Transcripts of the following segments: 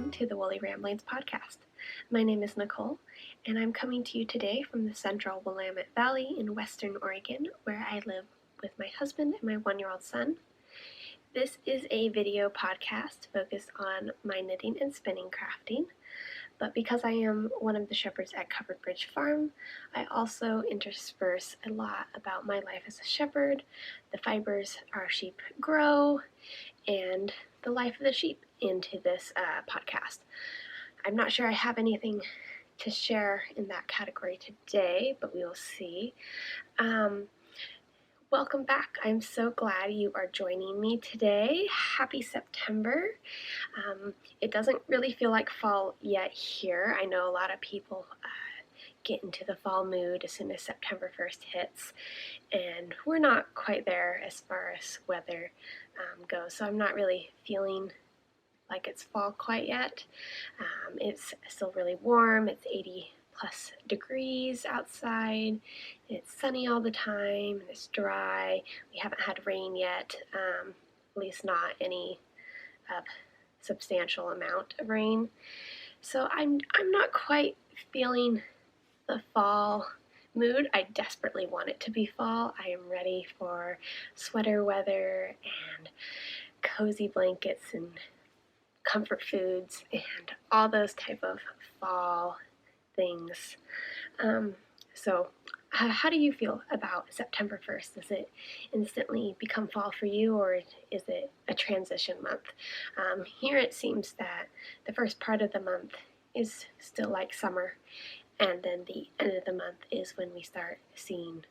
listening to the Woolly Ramblings podcast. My name is Nicole, and I'm coming to you today from the central Willamette Valley in western Oregon, where I live with my husband and my 1-year-old son. This is a video podcast focused on my knitting and spinning crafting, but because I am one of the shepherds at Covered Bridge Farm, I also intersperse a lot about my life as a shepherd, the fibers our sheep grow, and the life of the sheep into this podcast. I'm not sure I have anything to share in that category today, but we will see. Welcome back. I'm so glad you are joining me today. Happy September. It doesn't really feel like fall yet here. I know a lot of people get into the fall mood as soon as September 1st hits, and we're not quite there as far as weather goes, so I'm not really feeling like it's fall quite yet. It's still really warm. It's 80 plus degrees outside. It's sunny all the time, and it's dry. We haven't had rain yet, at least not any substantial amount of rain. So I'm not quite feeling the fall mood. I desperately want it to be fall. I am ready for sweater weather and cozy blankets and comfort foods and all those type of fall things. So how do you feel about September 1st? Does it instantly become fall for you, or is it a transition month? Here it seems that the first part of the month is still like summer, and then the end of the month is when we start seeing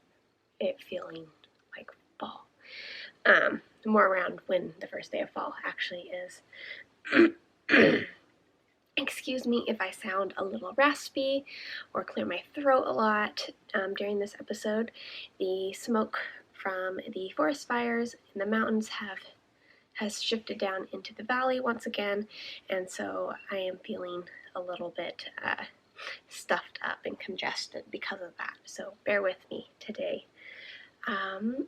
it feeling like fall. More around when the first day of fall actually is. Excuse me if I sound a little raspy or clear my throat a lot during this episode. The smoke from the forest fires in the mountains has shifted down into the valley once again, and so I am feeling a little bit stuffed up and congested because of that. So bear with me today.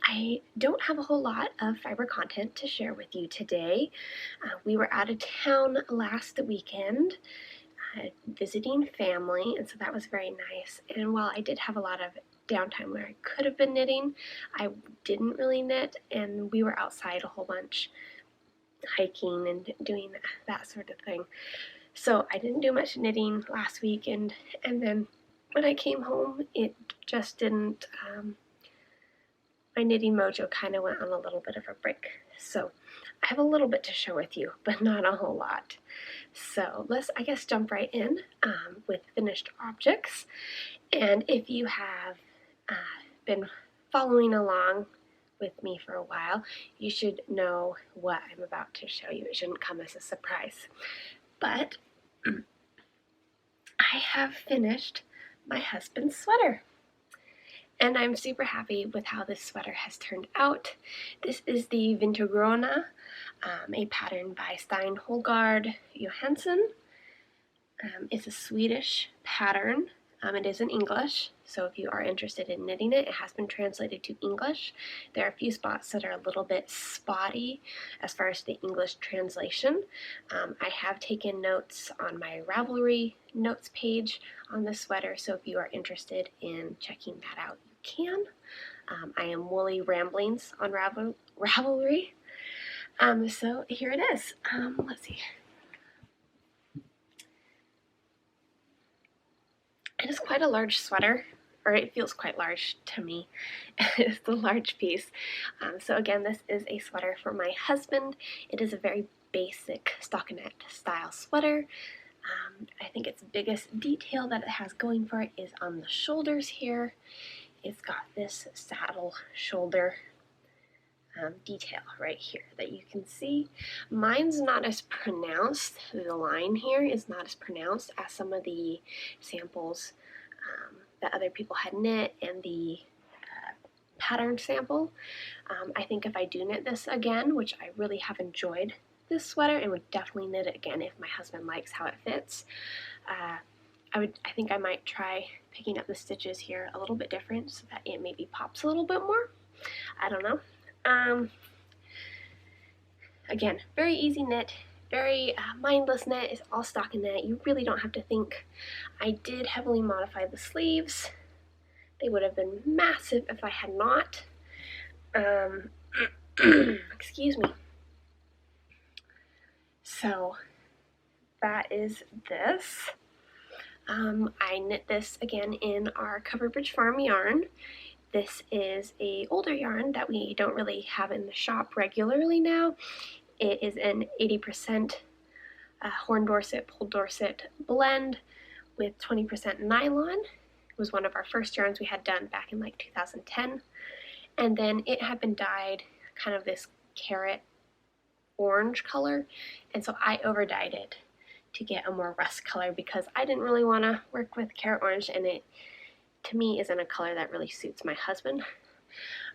I don't have a whole lot of fiber content to share with you today. We were out of town last weekend visiting family, and so that was very nice. And while I did have a lot of downtime where I could have been knitting, I didn't really knit, and we were outside a whole bunch hiking and doing that sort of thing. So I didn't do much knitting last weekend, and then when I came home, it just didn't... my knitting mojo kind of went on a little bit of a break. So I have a little bit to share with you, but not a whole lot. So let's, I guess, jump right in with finished objects. And if you have been following along with me for a while, you should know what I'm about to show you. It shouldn't come as a surprise. But I have finished my husband's sweater. And I'm super happy with how this sweater has turned out. This is the Vintergrona, a pattern by Stein Holgard Johansson. It's a Swedish pattern. It is in English, so if you are interested in knitting it, it has been translated to English. There are a few spots that are a little bit spotty as far as the English translation. I have taken notes on my Ravelry notes page on the sweater, so if you are interested in checking that out, can. I am Woolly Ramblings on Ravelry. So here it is. Let's see. It is quite a large sweater, or it feels quite large to me. It's a large piece. So again, this is a sweater for my husband. It is a very basic stockinette style sweater. I think its biggest detail that it has going for it is on the shoulders here. It's got this saddle shoulder detail right here that you can see. Mine's not as pronounced. The line here is not as pronounced as some of the samples that other people had knit and the pattern sample. I think if I do knit this again, which I really have enjoyed this sweater and would definitely knit it again if my husband likes how it fits, I think I might try picking up the stitches here a little bit different so that it maybe pops a little bit more. I don't know. Again, very easy knit, very mindless knit. It's all stockinette. You really don't have to think. I did heavily modify the sleeves. They would have been massive if I had not. Excuse me. So that is this. I knit this again in our Covered Bridge Farm yarn. This is a older yarn that we don't really have in the shop regularly now. It is an 80% Horn Dorset, Pull Dorset blend with 20% nylon. It was one of our first yarns we had done back in like 2010. And then it had been dyed kind of this carrot orange color. And so I over dyed it to get a more rust color because I didn't really want to work with carrot orange, and it to me isn't a color that really suits my husband.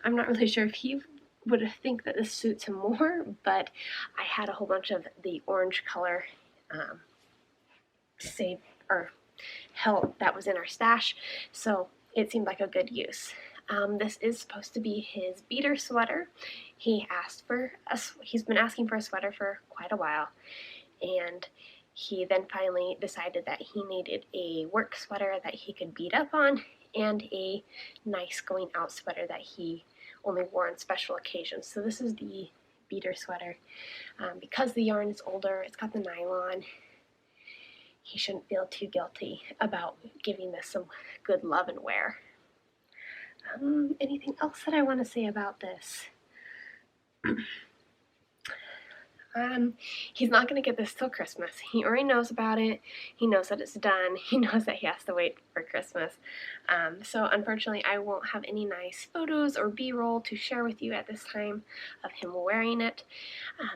I'm not really sure if he would think that this suits him more, but I had a whole bunch of the orange color saved or held that was in our stash, so it seemed like a good use. This is supposed to be his beater sweater. He's been asking for a sweater for quite a while, and he then finally decided that he needed a work sweater that he could beat up on and a nice going out sweater that he only wore on special occasions. So this is the beater sweater. Because the yarn is older, it's got the nylon, he shouldn't feel too guilty about giving this some good love and wear. Anything else that I want to say about this? He's not going to get this till Christmas. He already knows about it. He knows that it's done. He knows that he has to wait for Christmas. So unfortunately, I won't have any nice photos or B-roll to share with you at this time of him wearing it.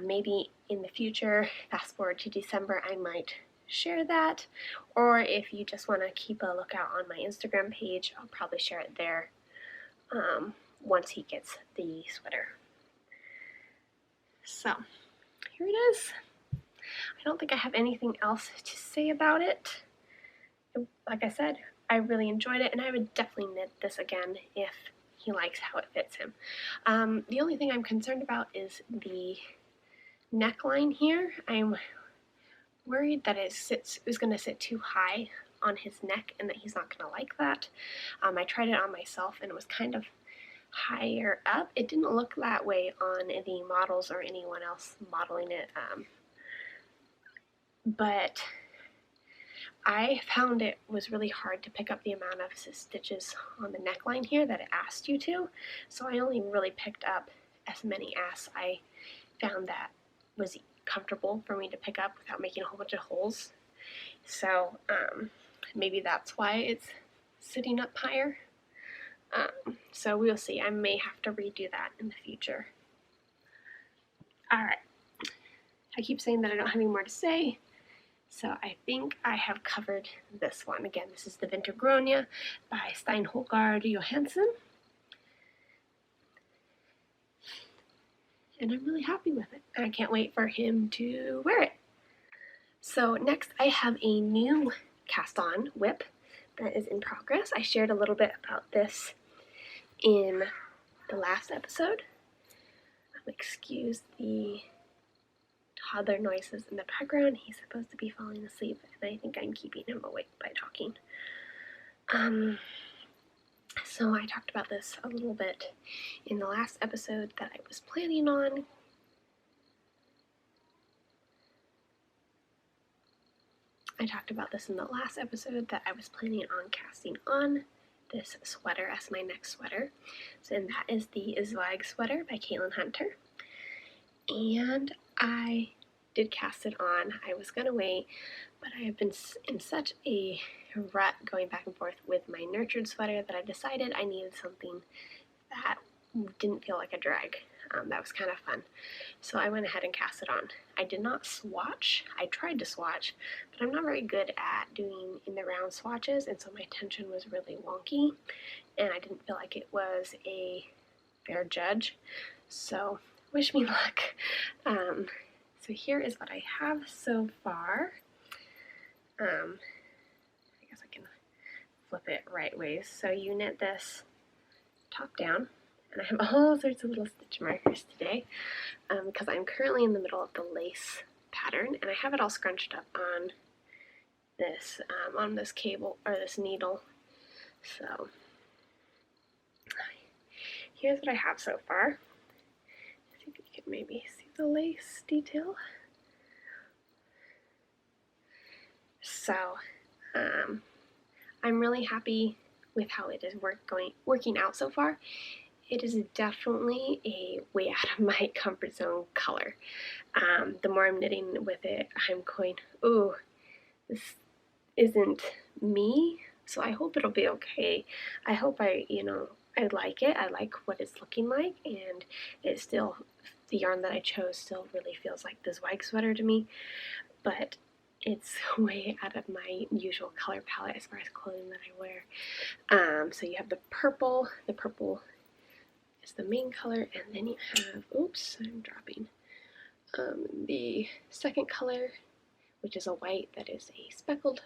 Maybe in the future, fast forward to December, I might share that. Or if you just want to keep a lookout on my Instagram page, I'll probably share it there once he gets the sweater. So here it is. I don't think I have anything else to say about it. Like I said, I really enjoyed it, and I would definitely knit this again if he likes how it fits him. The only thing I'm concerned about is the neckline here. I'm worried that it is going to sit too high on his neck and that he's not going to like that. I tried it on myself and it was kind of higher up. It didn't look that way on the models or anyone else modeling it, but I found it was really hard to pick up the amount of stitches on the neckline here that it asked you to, so I only really picked up as many as I found that was comfortable for me to pick up without making a whole bunch of holes. So maybe that's why it's sitting up higher. So we'll see. I may have to redo that in the future. Alright. I keep saying that I don't have any more to say, so I think I have covered this one. Again, this is the Vintergronia by Stein Holgard Johansson. And I'm really happy with it. And I can't wait for him to wear it. So next I have a new cast-on whip that is in progress. I shared a little bit about this in the last episode. Excuse the toddler noises in the background. He's supposed to be falling asleep, and I think I'm keeping him awake by talking. So I talked about this a little bit in the last episode that I was planning on. Casting on this sweater as my next sweater. So, and that is the Zweig sweater by Caitlin Hunter. And I did cast it on. I was going to wait, but I have been in such a rut going back and forth with my nurtured sweater that I decided I needed something that didn't feel like a drag. That was kind of fun. So I went ahead and cast it on. I did not swatch. I tried to swatch, but I'm not very good at doing in the round swatches, and so my tension was really wonky, and I didn't feel like it was a fair judge. So wish me luck. So here is what I have so far. I guess I can flip it right ways. So you knit this top down. And I have all sorts of little stitch markers today because I'm currently in the middle of the lace pattern, and I have it all scrunched up on this cable or this needle. So here's what I have so far. I think you can maybe see the lace detail. So I'm really happy with how it is working out so far. It is definitely a way out of my comfort zone color. The more I'm knitting with it, I'm going, ooh, this isn't me, so I hope it'll be okay. I hope I like it. I like what it's looking like, and it's still, the yarn that I chose still really feels like the Zweig sweater to me, but it's way out of my usual color palette as far as clothing that I wear. So you have the purple. The purple is the main color, and then you have, oops, I'm dropping, the second color, which is a white that is a speckled,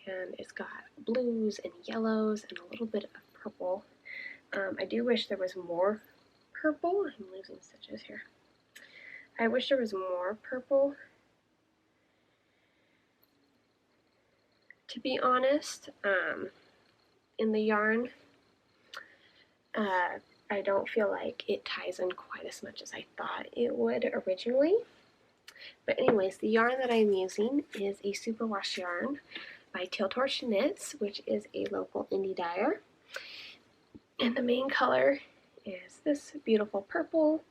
and it's got blues and yellows and a little bit of purple. I do wish there was more purple. I'm losing stitches here. I wish there was more purple, to be honest, in the yarn. I don't feel like it ties in quite as much as I thought it would originally. But anyways, the yarn that I'm using is a superwash yarn by Teal Knits, which is a local indie dyer. And the main color is this beautiful purple,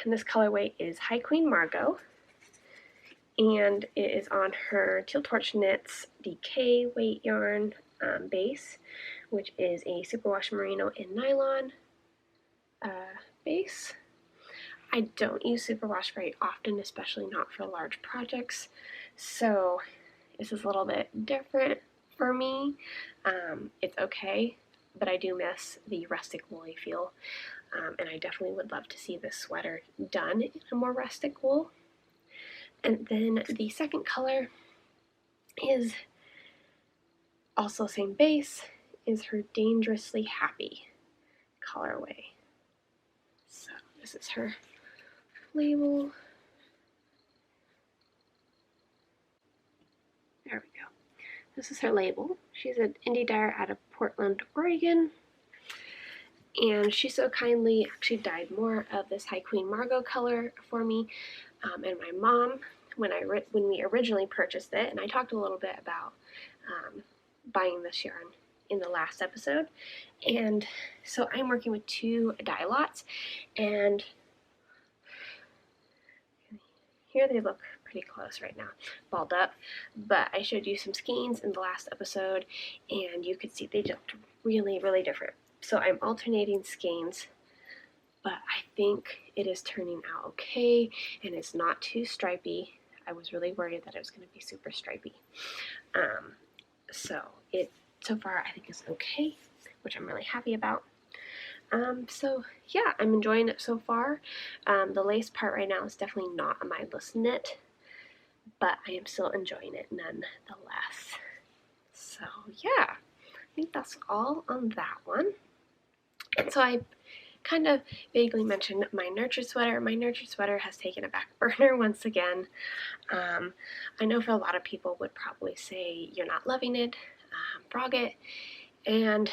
and this colorway is High Queen Margo, and it is on her Teal Knits DK weight yarn base, which is a superwash merino and nylon base. I don't use superwash very often, especially not for large projects, so this is a little bit different for me. It's okay, but I do miss the rustic woolly feel, and I definitely would love to see this sweater done in a more rustic wool. And then the second color is also same base, is her Dangerously Happy colorway. So this is her label. There we go. This is her label. She's an indie dyer out of Portland, Oregon. And she so kindly actually dyed more of this High Queen Margo color for me. And my mom, when we originally purchased it, and I talked a little bit about buying this yarn in the last episode. And so I'm working with 2 dye lots, and here they look pretty close right now, balled up, but I showed you some skeins in the last episode, and you could see they looked really, really different. So I'm alternating skeins, but I think it is turning out okay, and it's not too stripy. I was really worried that it was going to be super stripy. So far I think is okay, which I'm really happy about. So yeah, I'm enjoying it so far. The lace part right now is definitely not a mindless knit, but I am still enjoying it nonetheless. So yeah, I think that's all on that one. And so I kind of vaguely mentioned my nurtured sweater. My nurtured sweater has taken a back burner once again. I know for a lot of people would probably say you're not loving it, frog it, and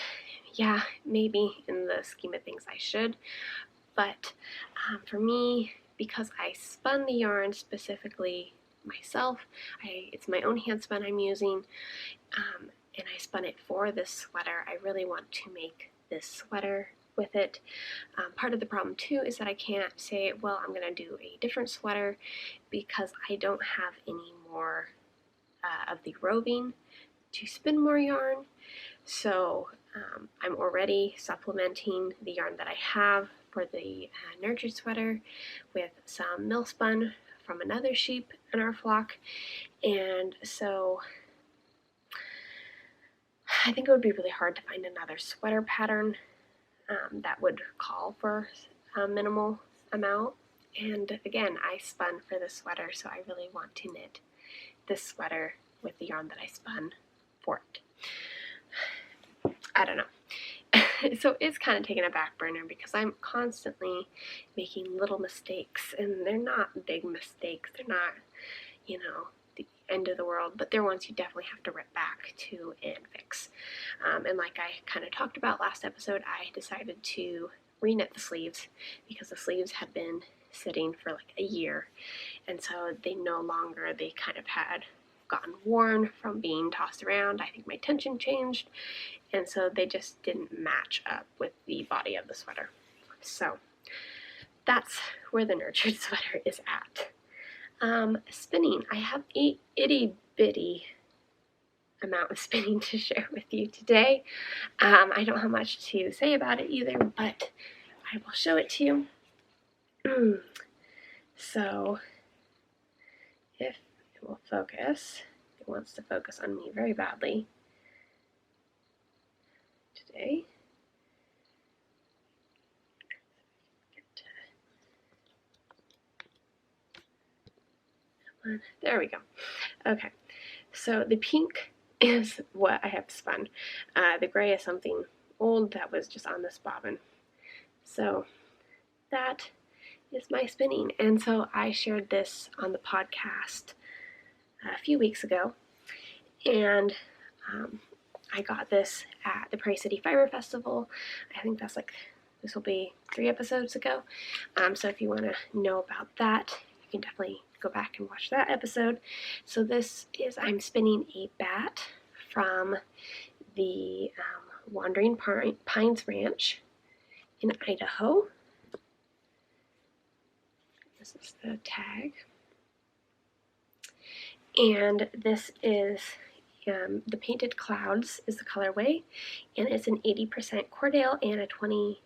yeah, maybe in the scheme of things I should, but for me, because I spun the yarn specifically myself, it's my own hand spun I'm using, and I spun it for this sweater. I really want to make this sweater with it. Part of the problem too is that I can't say, well, I'm going to do a different sweater because I don't have any more of the roving to spin more yarn. So I'm already supplementing the yarn that I have for the nurtured sweater with some mill spun from another sheep in our flock, and so I think it would be really hard to find another sweater pattern that would call for a minimal amount. And again, I spun for this sweater, so I really want to knit this sweater with the yarn that I spun for it. I don't know. so it's kind of taken a back burner because I'm constantly making little mistakes, and they're not big mistakes. They're not, the end of the world, but they're ones you definitely have to rip back to and fix. And like I kind of talked about last episode, I decided to reknit the sleeves because the sleeves had been sitting for like a year, and so they kind of had gotten worn from being tossed around. I think my tension changed, and so they just didn't match up with the body of the sweater. So that's where the nurtured sweater is at. Spinning. I have a itty bitty amount of spinning to share with you today. I don't have much to say about it either, but I will show it to you. So if it will focus, it wants to focus on me very badly today. There we go. Okay, so the pink is what I have spun. The gray is something old that was just on this bobbin. So that is my spinning. And so I shared this on the podcast a few weeks ago, and I got this at the Prairie City Fiber Festival. I think this will be 3 episodes ago. So if you want to know about that, you can definitely go back and watch that episode. So I'm spinning a bat from the Wandering Pines Ranch in Idaho. This is the tag. And this is the Painted Clouds is the colorway, and it's an 80% Cordale and a 20%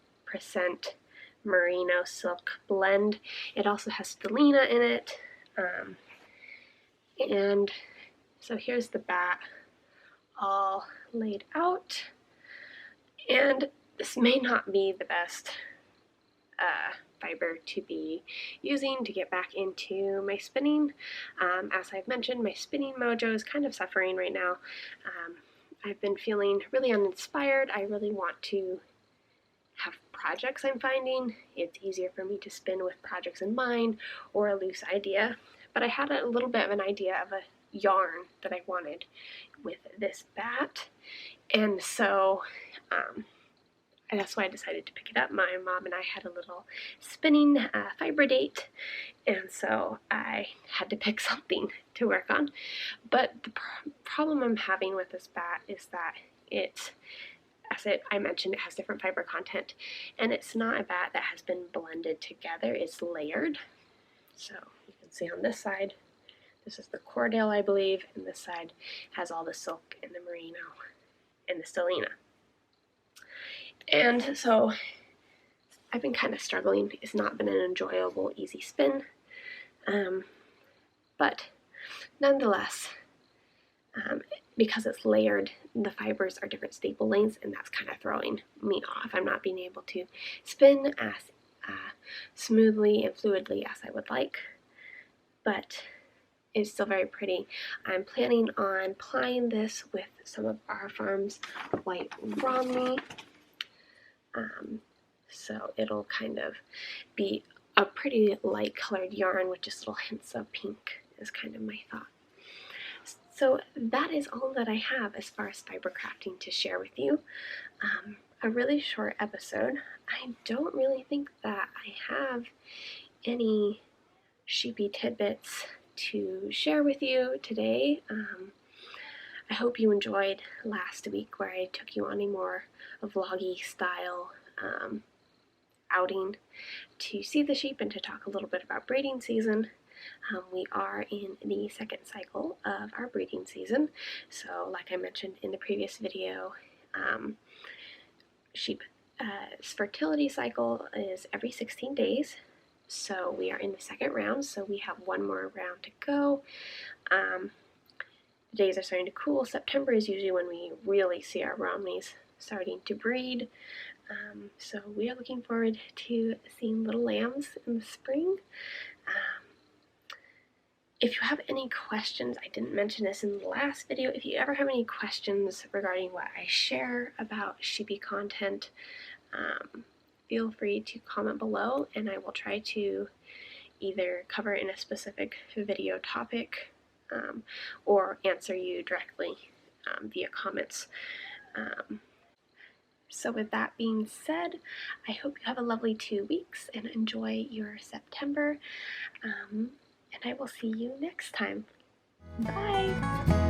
merino silk blend. It also has stellina in it. And so here's the bat all laid out. And this may not be the best fiber to be using to get back into my spinning. As I've mentioned, my spinning mojo is kind of suffering right now. I've been feeling really uninspired. I really want to have projects I'm finding. It's easier for me to spin with projects in mind or a loose idea. But I had a little bit of an idea of a yarn that I wanted with this bat. And so that's why I decided to pick it up. My mom and I had a little spinning fiber date, and so I had to pick something to work on. But the problem I'm having with this bat is that I mentioned, it has different fiber content, and it's not a bat that has been blended together. It's layered. So you can see on this side, this is the Cordale, I believe, and this side has all the silk and the merino and the stellina. And so I've been kind of struggling. It's not been an enjoyable, easy spin. But nonetheless, because it's layered, the fibers are different staple lengths, and that's kind of throwing me off. I'm not being able to spin as smoothly and fluidly as I would like, but it's still very pretty. I'm planning on plying this with some of our farm's white Romney. So it'll kind of be a pretty light colored yarn with just little hints of pink is kind of my thought. So that is all that I have as far as fiber crafting to share with you. A really short episode. I don't really think that I have any sheepy tidbits to share with you today. I hope you enjoyed last week where I took you on a more vloggy style outing to see the sheep and to talk a little bit about breeding season. We are in the second cycle of our breeding season. So like I mentioned in the previous video, sheep's fertility cycle is every 16 days. So we are in the second round, so we have one more round to go. The days are starting to cool. September is usually when we really see our Romneys starting to breed. So we are looking forward to seeing little lambs in the spring. If you have any questions, I didn't mention this in the last video, if you ever have any questions regarding what I share about sheepy content, feel free to comment below and I will try to either cover in a specific video topic or answer you directly via comments. So with that being said, I hope you have a lovely 2 weeks and enjoy your September, and I will see you next time. Bye!